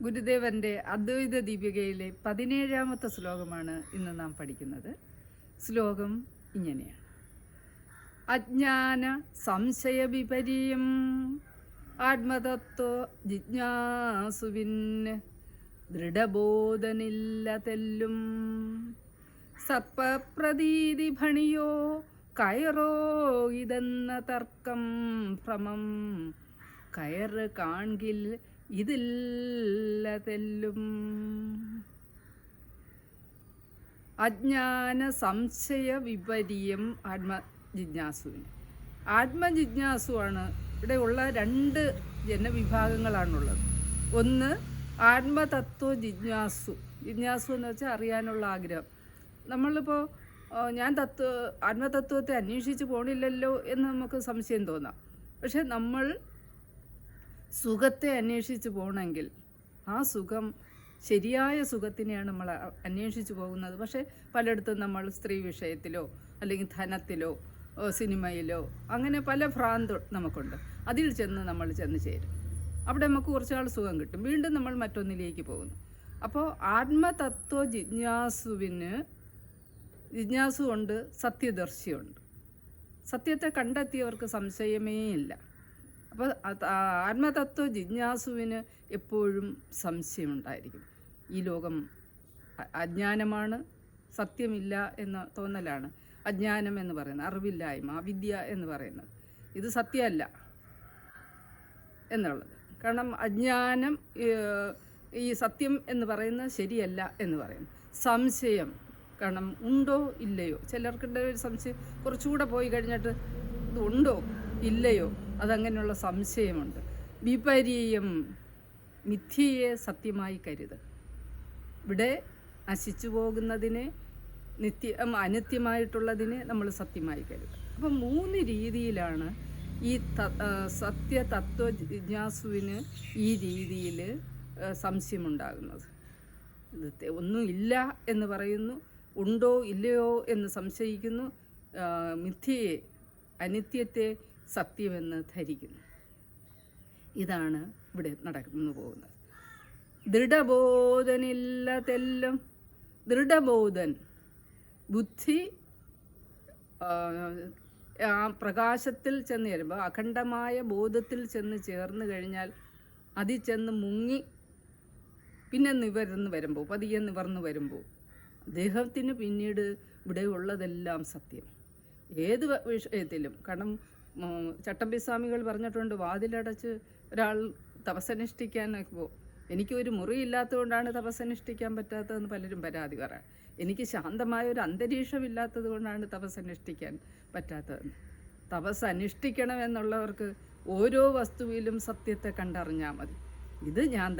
ഗുരുദേവൻ്റെ അദ്വൈത ദീപികയിലെ 17ാമത്തെ ശ്ലോകമാണ് ഇന്ന് നാം പഠിക്കുന്നത്. ശ്ലോകം ഇങ്ങനെയാണ്: അജ്ഞാന സംശയ വിപര്യം ആത്മതത്വ ജിജ്ഞാസുവിന് ദൃഢബോധനില്ല തെല്ലും സർപ്പപ്രതീതി ഭണിയോ കയറോ ഇതെന്ന തർക്കം ഭ്രമം കയറ് കാൺകിൽ ഇതില്ല തെല്ലും. അജ്ഞാന സംശയ വിപര്യം ആത്മജിജ്ഞാസുവിന്. ആത്മജിജ്ഞാസുവാണ് ഇവിടെയുള്ള രണ്ട് ജനവിഭാഗങ്ങളാണുള്ളത്. ഒന്ന് ആത്മതത്വ ജിജ്ഞാസു. ജിജ്ഞാസു എന്ന് വെച്ചാൽ അറിയാനുള്ള ആഗ്രഹം. നമ്മളിപ്പോൾ ഞാൻ ആത്മതത്വത്തെ അന്വേഷിച്ച് പോണില്ലല്ലോ എന്ന് നമുക്ക് സംശയം തോന്നാം. പക്ഷെ നമ്മൾ സുഖത്തെ അന്വേഷിച്ച് പോകണമെങ്കിൽ ആ സുഖം, ശരിയായ സുഖത്തിനെയാണ് നമ്മൾ അന്വേഷിച്ച് പോകുന്നത്. പക്ഷേ പലയിടത്തും നമ്മൾ സ്ത്രീ വിഷയത്തിലോ അല്ലെങ്കിൽ ധനത്തിലോ സിനിമയിലോ അങ്ങനെ പല ഭ്രാന്ത് നമുക്കുണ്ട്. അതിൽ നമ്മൾ ചെന്ന് ചേരും. അവിടെ നമുക്ക് കുറച്ചാൾ സുഖം കിട്ടും. വീണ്ടും നമ്മൾ മറ്റൊന്നിലേക്ക് പോകുന്നു. അപ്പോൾ ആത്മതത്വ ജിജ്ഞാസുണ്ട്, സത്യദർശിയുണ്ട്. സത്യത്തെ കണ്ടെത്തിയവർക്ക് സംശയമേ ഇല്ല. അപ്പോൾ ആത്മതത്വ ജിജ്ഞാസുവിന് എപ്പോഴും സംശയമുണ്ടായിരിക്കും. ഈ ലോകം അജ്ഞാനമാണ്, സത്യമില്ല എന്ന തോന്നലാണ് അജ്ഞാനം എന്ന് പറയുന്നത്, അറിവില്ലായ്മ, അവിദ്യ എന്ന് പറയുന്നത്. ഇത് സത്യമല്ല എന്നുള്ളത്. കാരണം അജ്ഞാനം, ഈ സത്യം എന്ന് പറയുന്നത് ശരിയല്ല എന്ന് പറയുന്നു. സംശയം, കാരണം ഉണ്ടോ ഇല്ലയോ, ചിലർക്കുടെ ഒരു സംശയം കുറച്ചുകൂടെ പോയി കഴിഞ്ഞിട്ട് ഇത് ഉണ്ടോ ഇല്ലയോ, അതങ്ങനെയുള്ള സംശയമുണ്ട്. വിപരീയം, മിഥ്യയെ സത്യമായി കരുത്. ഇവിടെ നശിച്ചു പോകുന്നതിനെ, അനിത്യമായിട്ടുള്ളതിനെ നമ്മൾ സത്യമായി കരുതുക. അപ്പം 3 രീതിയിലാണ് ഈ സത്യതത്വ ജിജ്ഞാസുവിന് ഈ രീതിയിൽ സംശയമുണ്ടാകുന്നത്. ഇത് ഒന്നുമില്ല എന്ന് പറയുന്നു, ഉണ്ടോ ഇല്ലയോ എന്ന് സംശയിക്കുന്നു, മിഥ്യയെ, അനിത്യത്തെ സത്യമെന്ന് ധരിക്കുന്നു. ഇതാണ് ഇവിടെ നടന്നു പോകുന്നത്. ദൃഢബോധനില്ല തെല്ലും. ദൃഢബോധൻ, ബുദ്ധി ആ പ്രകാശത്തിൽ ചെന്ന് ചേരുമ്പോൾ, അഖണ്ഡമായ ബോധത്തിൽ ചെന്ന് ചേർന്ന് കഴിഞ്ഞാൽ അതിൽ ചെന്ന് മുങ്ങി പിന്നെ പതിയെ നിവർന്നു വരുമ്പോൾ അദ്ദേഹത്തിന് പിന്നീട് ഇവിടെ ഉള്ളതെല്ലാം സത്യം. ഏത് വിഷയത്തിലും. കാരണം ചട്ടമ്പിസ്വാമികൾ പറഞ്ഞിട്ടുണ്ട്, വാതിലടച്ച് ഒരാൾ തപസ്സനുഷ്ഠിക്കാനൊക്കെ എനിക്കൊരു മുറിയില്ലാത്തതുകൊണ്ടാണ് തപസ്സനുഷ്ഠിക്കാൻ പറ്റാത്തതെന്ന് പലരും പരാതി പറയാം. എനിക്ക് ശാന്തമായ ഒരു അന്തരീക്ഷം ഇല്ലാത്തത് കൊണ്ടാണ് തപസ്സനുഷ്ഠിക്കാൻ പറ്റാത്തതെന്ന്. തപസ്സനുഷ്ഠിക്കണമെന്നുള്ളവർക്ക് ഓരോ വസ്തുവിലും സത്യത്തെ കണ്ടറിഞ്ഞാൽ മതി. ഇത് ഞാൻ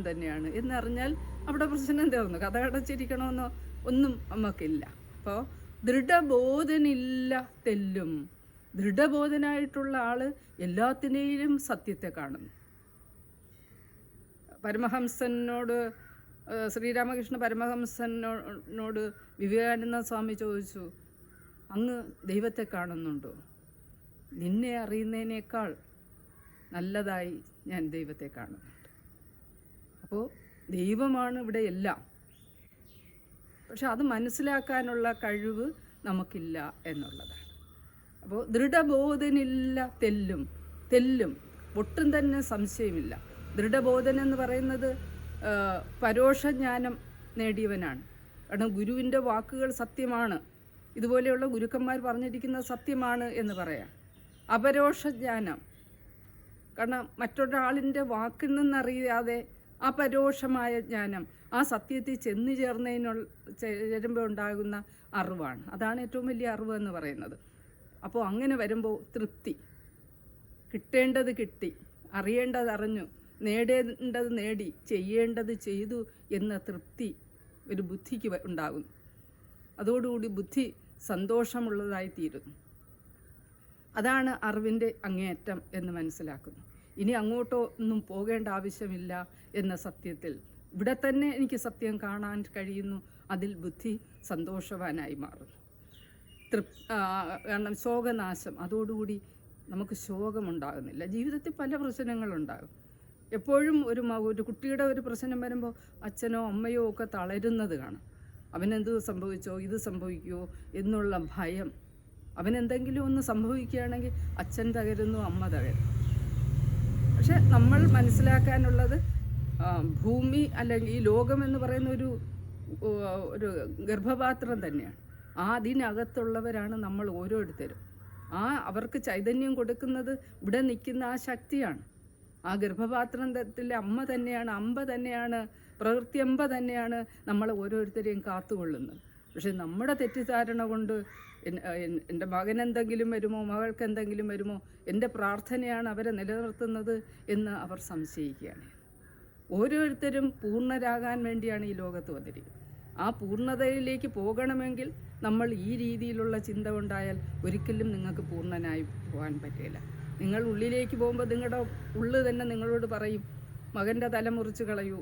തന്നെയാണ് എന്നറിഞ്ഞാൽ അവിടെ പ്രശ്നം തീർന്നു. കഥ അടച്ചിരിക്കണമെന്നോ ഒന്നും നമുക്കില്ല. അപ്പോൾ ദൃഢബോധനില്ല തെല്ലും. ദൃഢബോധനായിട്ടുള്ള ആള് എല്ലാത്തിനെയും സത്യത്തെ കാണുന്നു. ശ്രീരാമകൃഷ്ണ പരമഹംസനോട് വിവേകാനന്ദ സ്വാമി ചോദിച്ചു, അങ്ങ് ദൈവത്തെ കാണുന്നുണ്ടോ? നിന്നെ അറിയുന്നതിനേക്കാൾ നല്ലതായി ഞാൻ ദൈവത്തെ കാണുന്നുണ്ട്. അപ്പോൾ ദൈവമാണ് ഇവിടെ എല്ലാം. പക്ഷെ അത് മനസ്സിലാക്കാനുള്ള കഴിവ് നമുക്കില്ല എന്നുള്ളതാണ്. അപ്പോൾ ദൃഢബോധനില്ല തെല്ലും ഒട്ടും തന്നെ സംശയമില്ല. ദൃഢബോധൻ എന്ന് പറയുന്നത് പരോക്ഷജ്ഞാനം നേടിയവനാണ്. കാരണം ഗുരുവിൻ്റെ വാക്കുകൾ സത്യമാണ്, ഇതുപോലെയുള്ള ഗുരുക്കന്മാർ പറഞ്ഞിരിക്കുന്നത് സത്യമാണ് എന്ന് പറയാം. അപരോക്ഷജ്ഞാനം, കാരണം മറ്റൊരാളിൻ്റെ വാക്കിൽ നിന്നറിയാതെ അപരോക്ഷമായ ജ്ഞാനം, ആ സത്യത്തിൽ ചെന്ന് ചേരുമ്പോൾ ഉണ്ടാകുന്ന അറിവാണ്. അതാണ് ഏറ്റവും വലിയ അറിവ് എന്ന് പറയുന്നത്. അപ്പോൾ അങ്ങനെ വരുമ്പോൾ തൃപ്തി, കിട്ടേണ്ടത് കിട്ടി, അറിയേണ്ടത് അറിഞ്ഞു, നേടേണ്ടത് നേടി, ചെയ്യേണ്ടത് ചെയ്തു എന്ന തൃപ്തി ഒരു ബുദ്ധിക്ക് ഉണ്ടാകുന്നു. അതോടുകൂടി ബുദ്ധി സന്തോഷമുള്ളതായിത്തീരുന്നു. അതാണ് അറിവിൻ്റെ അങ്ങേയറ്റം എന്ന് മനസ്സിലാക്കുന്നു. ഇനി അങ്ങോട്ടോ ഒന്നും പോകേണ്ട ആവശ്യമില്ല എന്ന സത്യത്തിൽ ഇവിടെ തന്നെ എനിക്ക് സത്യം കാണാൻ കഴിയുന്നു. അതിൽ ബുദ്ധി സന്തോഷവാനായി മാറുന്നു. കാരണം ശോകനാശം, അതോടുകൂടി നമുക്ക് ശോകമുണ്ടാകുന്നില്ല. ജീവിതത്തിൽ പല പ്രശ്നങ്ങളുണ്ടാകും. എപ്പോഴും ഒരു കുട്ടിയുടെ ഒരു പ്രശ്നം വരുമ്പോൾ അച്ഛനോ അമ്മയോ ഒക്കെ തളരുന്നത് കാണാം. അവനെന്ത് സംഭവിച്ചോ, ഇത് സംഭവിക്കുമോ എന്നുള്ള ഭയം. അവനെന്തെങ്കിലും ഒന്ന് സംഭവിക്കുകയാണെങ്കിൽ അച്ഛൻ തകരുന്നു, അമ്മ തകരുന്നു. പക്ഷെ നമ്മൾ മനസ്സിലാക്കാനുള്ളത് ഭൂമി അല്ലെങ്കിൽ ഈ ലോകം എന്ന് പറയുന്ന ഒരു ഗർഭപാത്രം തന്നെയാണ്. അതിനകത്തുള്ളവരാണ് നമ്മൾ ഓരോരുത്തരും. അവർക്ക് ചൈതന്യം കൊടുക്കുന്നത് ഇവിടെ നിൽക്കുന്ന ആ ശക്തിയാണ്. ആ ഗർഭപാത്രത്തിലെ അമ്മ തന്നെയാണ്, അമ്പ തന്നെയാണ്, പ്രകൃതി അമ്പ തന്നെയാണ് നമ്മൾ ഓരോരുത്തരെയും കാത്തുകൊള്ളുന്നത്. പക്ഷെ നമ്മുടെ തെറ്റിദ്ധാരണ കൊണ്ട് എൻ്റെ മകൻ എന്തെങ്കിലും വരുമോ, മകൾക്ക് എന്തെങ്കിലും വരുമോ, എൻ്റെ പ്രാർത്ഥനയാണ് അവരെ നിലനിർത്തുന്നത് എന്ന് അവർ സംശയിക്കുകയാണ്. ഓരോരുത്തരും പൂർണ്ണരാകാൻ വേണ്ടിയാണ് ഈ ലോകത്ത് വന്നിരിക്കുന്നത്. ആ പൂർണ്ണതയിലേക്ക് പോകണമെങ്കിൽ നമ്മൾ ഈ രീതിയിലുള്ള ചിന്ത ഉണ്ടായാൽ ഒരിക്കലും നിങ്ങൾക്ക് പൂർണ്ണനായി പോകാൻ പറ്റില്ല. നിങ്ങൾ ഉള്ളിലേക്ക് പോകുമ്പോൾ നിങ്ങളുടെ ഉള്ളു തന്നെ നിങ്ങളോട് പറയും, മകൻ്റെ തല മുറിച്ച് കളയൂ,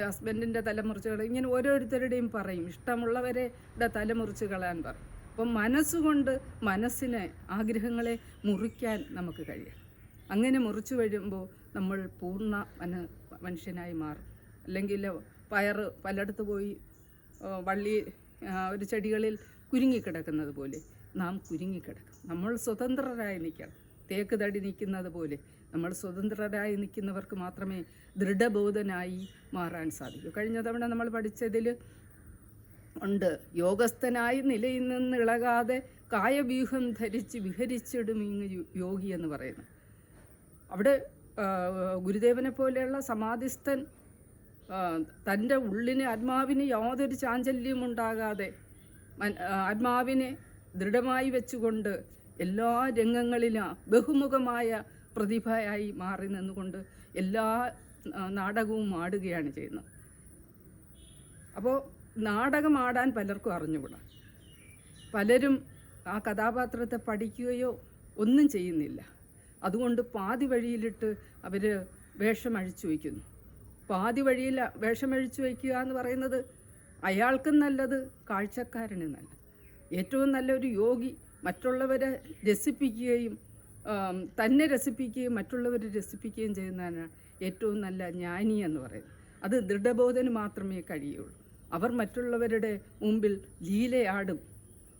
ഹസ്ബൻഡിൻ്റെ തല മുറിച്ച് കളയൂ, ഇങ്ങനെ ഓരോരുത്തരുടെയും പറയും, ഇഷ്ടമുള്ളവരുടെ തല മുറിച്ച് കളയാൻ പറയും. അപ്പം മനസ്സുകൊണ്ട് മനസ്സിനെ, ആഗ്രഹങ്ങളെ മുറിക്കാൻ നമുക്ക് കഴിയും. അങ്ങനെ മുറിച്ചു വരുമ്പോൾ നമ്മൾ പൂർണ്ണ മനുഷ്യനായി മാറും. അല്ലെങ്കിൽ പയറ് പലയിടത്ത് പോയി വള്ളി ഒരു ചെടികളിൽ കുരുങ്ങിക്കിടക്കുന്നത് പോലെ നാം കുരുങ്ങിക്കിടക്കും. നമ്മൾ സ്വതന്ത്രരായി നിൽക്കണം. തേക്ക് തടി നിൽക്കുന്നത് പോലെ നമ്മൾ സ്വതന്ത്രരായി നിൽക്കുന്നവർക്ക് മാത്രമേ ദൃഢബോധനായി മാറാൻ സാധിക്കൂ. കഴിഞ്ഞ തവണ നമ്മൾ പഠിച്ചതിൽ ഉണ്ട്, യോഗസ്ഥനായി നിലയിൽ നിന്ന് ഇളകാതെ കായവ്യൂഹം ധരിച്ച് വിഹരിച്ചിടും ഇങ്ങ് യോഗി എന്ന് പറയുന്നു. അവിടെ ഗുരുദേവനെ പോലെയുള്ള സമാധിസ്ഥൻ തൻ്റെ ഉള്ളിന്, ആത്മാവിന് യാതൊരു ചാഞ്ചല്യവും ഉണ്ടാകാതെ ആത്മാവിനെ ദൃഢമായി വെച്ചുകൊണ്ട് എല്ലാ രംഗങ്ങളിലും ബഹുമുഖമായ പ്രതിഭയായി മാറി നിന്നുകൊണ്ട് എല്ലാ നാടകവും ആടുകയാണ് ചെയ്യുന്നത്. അപ്പോൾ നാടകമാടാൻ പലർക്കും അറിഞ്ഞുകൂടാ. പലരും ആ കഥാപാത്രത്തെ പഠിക്കുകയോ ഒന്നും ചെയ്യുന്നില്ല. അതുകൊണ്ട് പാതി വഴിയിലിട്ട് അവർ വേഷമഴിച്ചു വയ്ക്കുന്നു. പാതി വഴിയിൽ വേഷമഴിച്ചു വയ്ക്കുക എന്ന് പറയുന്നത് അയാൾക്കും നല്ലത്, കാഴ്ചക്കാരനും നല്ലത്. ഏറ്റവും നല്ലൊരു യോഗി മറ്റുള്ളവരെ രസിപ്പിക്കുകയും തന്നെ രസിപ്പിക്കുകയും മറ്റുള്ളവരെ രസിപ്പിക്കുകയും ചെയ്യുന്നതാണ് ഏറ്റവും നല്ല ജ്ഞാനി എന്ന് പറയുന്നത്. അത് ദൃഢബോധന് മാത്രമേ കഴിയുള്ളൂ. അവർ മറ്റുള്ളവരുടെ മുമ്പിൽ ലീലയാടും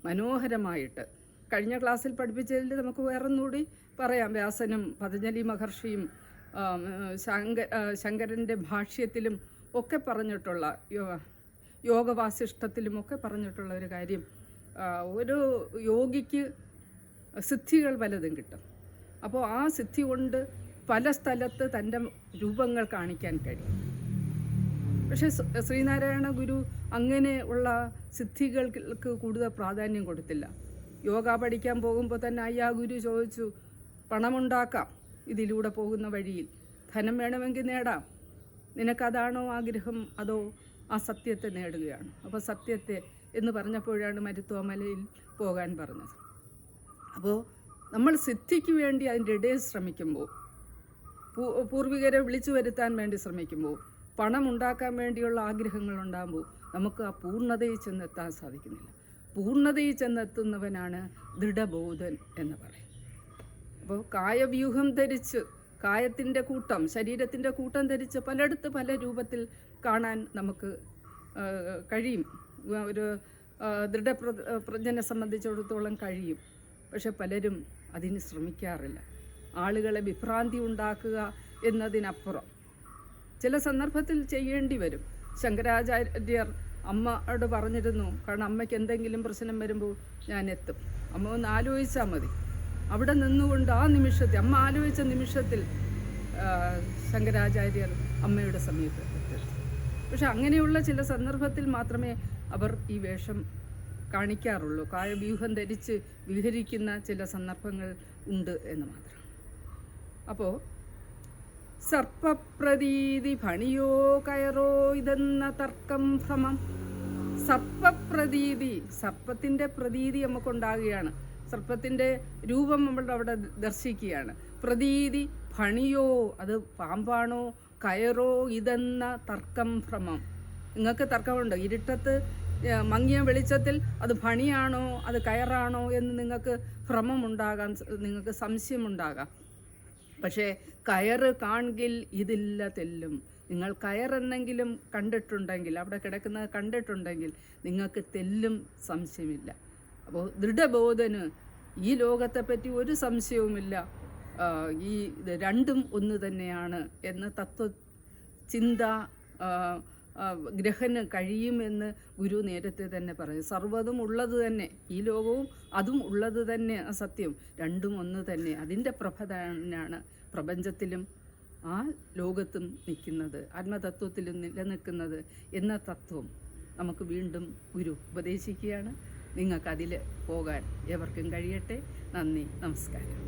മനോഹരമായിട്ട്. കഴിഞ്ഞ ക്ലാസ്സിൽ പഠിപ്പിച്ചതിൽ നമുക്ക് വേറൊന്നുകൂടി പറയാം. വ്യാസനും പതഞ്ജലി മഹർഷിയും ശങ്കരൻ്റെ ഭാഷ്യത്തിലും ഒക്കെ പറഞ്ഞിട്ടുള്ള, യോഗവാസിഷ്ടത്തിലും ഒക്കെ പറഞ്ഞിട്ടുള്ള ഒരു കാര്യം, ഒരു യോഗിക്ക് സിദ്ധികൾ പലതും കിട്ടും. അപ്പോൾ ആ സിദ്ധി കൊണ്ട് പല സ്ഥലത്ത് തൻ്റെ രൂപങ്ങൾ കാണിക്കാൻ കഴിയും. പക്ഷേ ശ്രീനാരായണ ഗുരു അങ്ങനെ ഉള്ള സിദ്ധികൾക്ക് കൂടുതൽ പ്രാധാന്യം കൊടുത്തില്ല. യോഗ പഠിക്കാൻ പോകുമ്പോൾ തന്നെ അയ്യാ ഗുരു ചോദിച്ചു, പണമുണ്ടാക്കാം ഇതിലൂടെ പോകുന്ന വഴിയിൽ, ധനം വേണമെങ്കിൽ നേടാം, നിനക്കതാണോ ആഗ്രഹം അതോ ആ സത്യത്തെ നേടുകയാണ്? അപ്പോൾ സത്യത്തെ എന്ന് പറഞ്ഞപ്പോഴാണ് മരുത്വമലയിൽ പോകാൻ പറഞ്ഞത്. അപ്പോൾ നമ്മൾ സിദ്ധിക്ക് വേണ്ടി അതിൻ്റെ ഇടയിൽ ശ്രമിക്കുമ്പോൾ, പൂർവികരെ വിളിച്ചു വരുത്താൻ വേണ്ടി ശ്രമിക്കുമ്പോൾ, പണം ഉണ്ടാക്കാൻ വേണ്ടിയുള്ള ആഗ്രഹങ്ങൾ ഉണ്ടാകുമ്പോൾ നമുക്ക് ആ പൂർണ്ണതയിൽ ചെന്നെത്താൻ സാധിക്കുന്നില്ല. പൂർണ്ണതയിൽ ചെന്നെത്തുന്നവനാണ് ദൃഢബോധൻ എന്ന് പറയും. അപ്പോൾ കായവ്യൂഹം ധരിച്ച്, കായത്തിൻ്റെ കൂട്ടം, ശരീരത്തിൻ്റെ കൂട്ടം ധരിച്ച് പലയിടത്ത് പല രൂപത്തിൽ കാണാൻ നമുക്ക് കഴിയും. ഒരു ദൃഢപ്രജ്ഞനെ സംബന്ധിച്ചിടത്തോളം കഴിയും. പക്ഷെ പലരും അതിന് ശ്രമിക്കാറില്ല. ആളുകളെ വിഭ്രാന്തി ഉണ്ടാക്കുക എന്നതിനപ്പുറം ചില സന്ദർഭത്തിൽ ചെയ്യേണ്ടി വരും. ശങ്കരാചാര്യർ അമ്മയോട് പറഞ്ഞിരുന്നു, കാരണം അമ്മയ്ക്ക് എന്തെങ്കിലും പ്രശ്നം വരുമ്പോൾ ഞാൻ എത്തും, അമ്മ ഒന്ന് ആലോചിച്ചാൽ മതി. അവിടെ നിന്നുകൊണ്ട് ആ നിമിഷത്തിൽ, അമ്മ ആലോചിച്ച നിമിഷത്തിൽ ശങ്കരാചാര്യർ അമ്മയുടെ സമീപത്ത് എത്തി. പക്ഷെ അങ്ങനെയുള്ള ചില സന്ദർഭത്തിൽ മാത്രമേ അവർ ഈ വേഷം കാണിക്കാറുള്ളൂ. കായവ്യൂഹം ധരിച്ച് വിഹരിക്കുന്ന ചില സന്ദർഭങ്ങൾ ഉണ്ട് എന്ന് മാത്രം. അപ്പോൾ സർപ്പപ്രതീതി ഭണിയോ കയറോ ഇതെന്ന തർക്കം ഭ്രമം. സർപ്പപ്രതീതി, സർപ്പത്തിൻ്റെ പ്രതീതി നമുക്കുണ്ടാകുകയാണ്. സർപ്പത്തിൻ്റെ രൂപം നമ്മൾ അവിടെ ദർശിക്കുകയാണ്. പ്രതീതി ഭണിയോ, അത് പാമ്പാണോ, കയറോ ഇതെന്ന തർക്കം ഭ്രമം. നിങ്ങൾക്ക് തർക്കമുണ്ടോ? ഇരുട്ടത്ത് മങ്ങിയ വെളിച്ചത്തിൽ അത് ഭണിയാണോ അത് കയറാണോ എന്ന് നിങ്ങൾക്ക് ഭ്രമമുണ്ടാകാം, നിങ്ങൾക്ക് സംശയമുണ്ടാകാം. പക്ഷേ കയറ് കാൺകിൽ ഇതില്ല തെല്ലും. നിങ്ങൾ കയറെന്നെങ്കിലും കണ്ടിട്ടുണ്ടെങ്കിൽ, അവിടെ കിടക്കുന്നത് കണ്ടിട്ടുണ്ടെങ്കിൽ നിങ്ങൾക്ക് തെല്ലും സംശയമില്ല. അപ്പോൾ ദൃഢബോധന് ഈ ലോകത്തെപ്പറ്റി ഒരു സംശയവുമില്ല. ഈ ഇത് രണ്ടും ഒന്ന് തന്നെയാണ് എന്ന് തത്വചിന്ത ഗ്രഹന് കഴിയുമെന്ന് ഗുരു നേരത്തെ തന്നെ പറയും. സർവ്വതും ഉള്ളത് തന്നെ, ഈ ലോകവും അതും ഉള്ളത് തന്നെ സത്യം, രണ്ടും ഒന്ന് തന്നെ. അതിൻ്റെ പ്രഭ തന്നെയാണ് പ്രപഞ്ചത്തിലും ആ ലോകത്തും നിൽക്കുന്നത്, ആത്മതത്വത്തിലും നിലനിൽക്കുന്നത് എന്ന തത്വം നമുക്ക് വീണ്ടും ഗുരു ഉപദേശിക്കുകയാണ്. നിങ്ങൾക്കതിൽ പോകാൻ എവർക്കും കഴിയട്ടെ. നന്ദി, നമസ്കാരം.